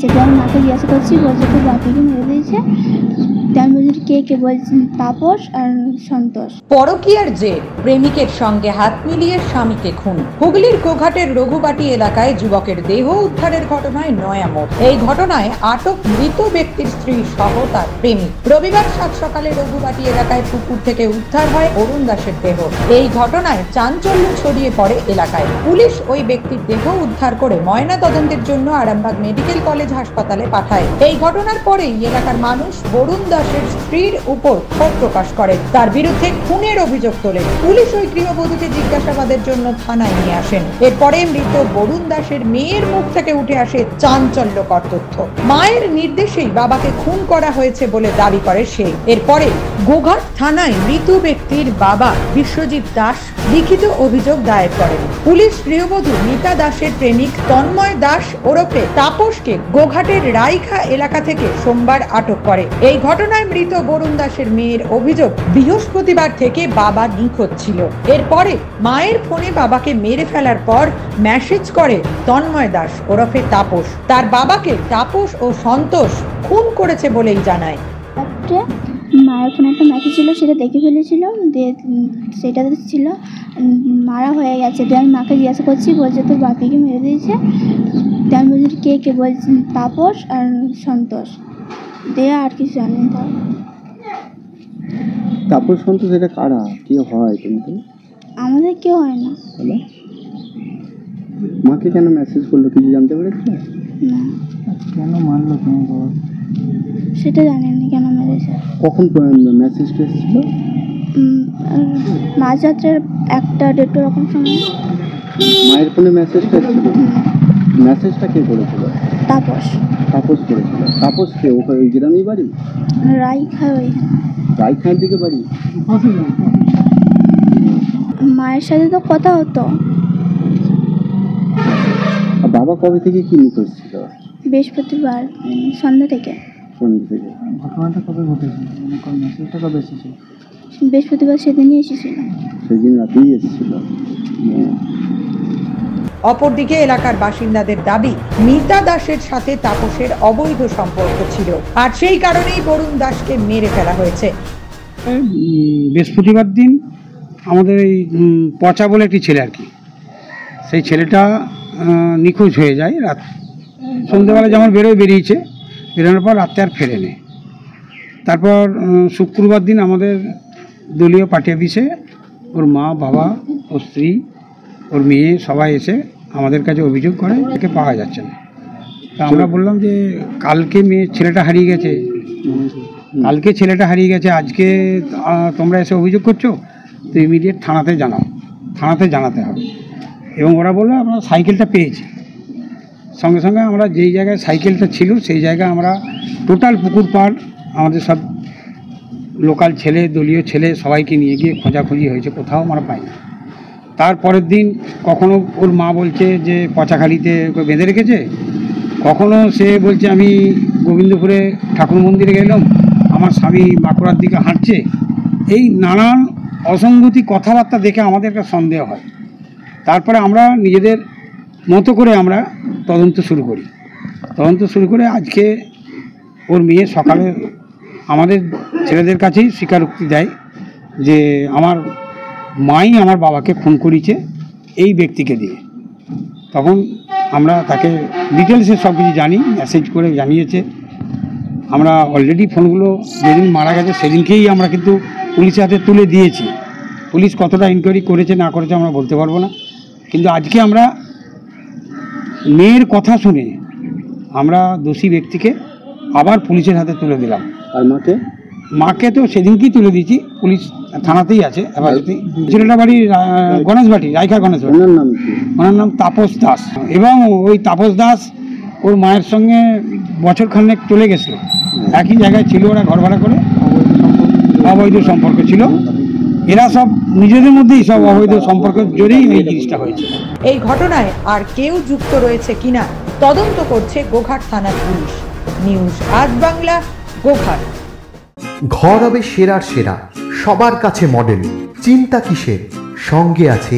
যদি আমি মাকে জিজ্ঞাসা করছি, বলছে তোর বাপিকে মেরে দিয়েছে। তার মধ্যে কে বলছেন? তাপস আর সন্তোষ। পরকীয়ার জের, প্রেমিকের সঙ্গে হাত মিলিয়ে স্বামীকে খুন। হুগলির গোঘাটের রঘুবাটি এলাকায় যুবকের দেহ উদ্ধারের ঘটনায় নয়া মোড়। এই ঘটনায় আটক মৃত ব্যক্তির স্ত্রী সহ তার প্রেমিক। রবিবার সাত সকালে রঘুবাটি এলাকায় পুকুর থেকে উদ্ধার হয় অরুণ দাসের দেহ। এই ঘটনায় চাঞ্চল্য ছড়িয়ে পড়ে এলাকায়। পুলিশ ওই ব্যক্তির দেহ উদ্ধার করে ময়না তদন্তের জন্য আরামবাগ মেডিকেল কলেজ হাসপাতালে পাঠায়। এই ঘটনার পরেই এলাকার মানুষ অরুণ দাসের স্ত্রীর উপর ক্ষোভ প্রকাশ করে, তার বিরুদ্ধে খুনের অভিযোগ তোলে। পুলিশ ওই গৃহবধূকে জিজ্ঞাসাবাদের জন্য থানায় নিয়ে আসেন। এরপরে মৃত অরুণ দাসের মেয়ের মুখ থেকে উঠে আসে চাঞ্চল্যকর তথ্য। মায়ের নির্দেশেই বাবাকে খুন করা হয়েছে বলে দাবি করে সে। এরপরে গোঘাট থানায় মৃত ব্যক্তির বাবা বিশ্বজিৎ দাস লিখিত অভিযোগ দায়ের করেন। পুলিশ গৃহবধূ মিতা দাসের প্রেমিক তন্ময় দাস ওরফে তাপসকে গোঘাটের রাইখা এলাকা থেকে সোমবার আটক করে। এই ঘটনায় মৃত অরুণ দাসের মেয়ের অভিযোগ, বৃহস্পতিবার থেকে বাবা নিখোঁজ ছিল। এরপরে মায়ের ফোনে বাবাকে মেরে ফেলার পর মেসেজ করে তন্ময় দাস ওরফে তাপস। তার বাবাকে তাপস ও সন্তোষ খুন করেছে বলেই জানায়। মায়ের ফোনে একটা মেসেজ ছিল, সেটা দেখে ফেলেছিল, সেটা ছিল মারা হয়ে গেছে। আমি মাকে জিজ্ঞাসা করছি, বলছে তোর বাপিকে মেরে দিয়েছে। তার মধ্যে কে বলছেন? তাপস আর সন্তোষ। দেয়া আর কিছু জানি না। তাপস সন্তোষ এটা কারা, কি হয়? কিন্তু আমাদের কেউ হয় না। মাকে কেন মেসেজ করলো কিছু জানতে পেরেছিল? না। কেন মারলো তুমি বাবা? সেটা জানেননি কেন মেরেছে। কখন মেসেজটা এসেছিল? মাঝরাত্রের 1-1:30 রকম সময় মায়ের ফোনে মেসেজটা এসেছিল। মেসেজটা কে করেছিল? তাপস। তাপস করেছিল। তাপস কে? ওখানে ওই গ্রামেই বাড়ি? রাইখা। রাইখার দিকে বাড়ি। মায়ের সাথে তো কথা হতো। বাবা কবে থেকে কি নিখোঁজ ছিল? বৃহস্পতিবার সন্ধ্যা থেকে। সন্ধ্যা থেকে। ঘটনাটা কবে ঘটেছে? মেসেজটা কবে এসেছিল? বৃহস্পতিবার সেদিনই এসেছিল। সেদিন রাতেই এসেছিল। অপরদিকে এলাকার বাসিন্দাদের দাবি, মিতা দাসের সাথে তাপসের অবৈধ সম্পর্ক ছিল, আর সেই কারণেই অরুণ দাসকে মেরে ফেলা হয়েছে। বৃহস্পতিবার দিন আমাদের এই পচা বলে একটি ছেলে আর কি, সেই ছেলেটা নিখোঁজ হয়ে যায়। রাত সন্ধ্যেবেলা যেমন বেরিয়েছে, বেরোনোর পর রাত্রে আর ফেরেনি। তারপর শুক্রবার দিন আমাদের দলীয় পার্টি অফিসে ওর মা, বাবা, ওর স্ত্রী, ওর মেয়ে সবাই এসে আমাদের কাছে অভিযোগ করে একে পাওয়া যাচ্ছে না। তা আমরা বললাম যে কালকে ছেলেটা হারিয়ে গেছে, আজকে তোমরা এসে অভিযোগ করছো, তো ইমিডিয়েট থানাতে জানাতে হবে। এবং ওরা বললো আমরা সাইকেলটা পেয়েছি। সঙ্গে সঙ্গে আমরা যেই জায়গায় সাইকেলটা ছিল সেই জায়গায় আমরা টোটাল পুকুর পাড় আমাদের সব লোকাল ছেলে, দলীয় ছেলে সবাইকে নিয়ে গিয়ে খোঁজাখুঁজি হয়েছে, কোথাও আমরা পাইনি। তারপরের দিন কখনো ওর মা বলছে যে পচাখালিতে ওকে বেঁধে রেখেছে, কখনো সে বলছে আমি গোবিন্দপুরে ঠাকুর মন্দিরে গেলাম, আমার স্বামী বাঁকুড়ার দিকে হাঁটছে। এই নানান অসঙ্গতি কথাবার্তা দেখে আমাদের একটা সন্দেহ হয়। তারপরে আমরা নিজেদের মতো করে আমরা তদন্ত শুরু করে আজকে ওর মেয়ে সকালে আমাদের ছেলেদের কাছেই স্বীকারোক্তি দেয় যে আমার মাই আমার বাবাকে খুন করেছে এই ব্যক্তিকে দিয়ে। তখন আমরা তাকে ডিটেলসে সব কিছু জানি, মেসেজ করে জানিয়েছে। আমরা অলরেডি ফোনগুলো যেদিন মারা গেছে সেদিনকেই আমরা কিন্তু পুলিশের হাতে তুলে দিয়েছি। পুলিশ কতটা ইনকোয়ারি করেছে না করেছে আমরা বলতে পারবো না, কিন্তু আজকে আমরা মেয়ের কথা শুনে আমরা দোষী ব্যক্তিকে আবার পুলিশের হাতে তুলে দিলাম। আর মাকে তো সেদিনকেই তুলে দিয়েছি, পুলিশ থানাতেই আছে। ছেলেটা বাড়ি গণেশবাটি, রাইখা গণেশবাটি। ওনার নাম তাপস দাস। এবং ওই তাপস দাস ওর মায়ের সঙ্গে বছর খানেক চলে গেছিল, একই জায়গায় ছিল, ওরা ঘর ভাড়া করে। অবৈধ সম্পর্ক ছিল, এরা সব নিজেদের মধ্যেই সব অবৈধ সম্পর্কের জোরেই এই জিনিসটা হয়েছে। এই ঘটনায় আর কেউ যুক্ত রয়েছে কিনা তদন্ত করছে গোঘাট থানার পুলিশ। নিউজ আজ বাংলা, গোঘাট। ঘর হবে সেরার সেরা, সবার কাছে মডেল। চিন্তা কিসের? সঙ্গে আছে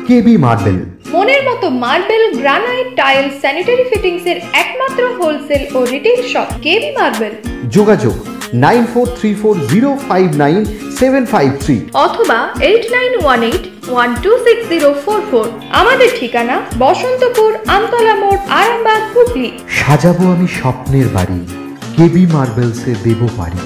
কেবি মার্বেল। মনের মতো সমস্ত marble, granite, tile, sanitary fittings এর একমাত্র হোলসেল ও রিটেল শপ কেবি মার্বেল। যোগাযোগ 9434059753 অথবা 8918126044। আমাদের ঠিকানা বসন্তপুর, আমতলা মোড়, আরামবাগ, হুগলি। সাজাবো আমি স্বপ্নের বাড়ি, কেবি মার্বেলসে দেবো বাড়ি।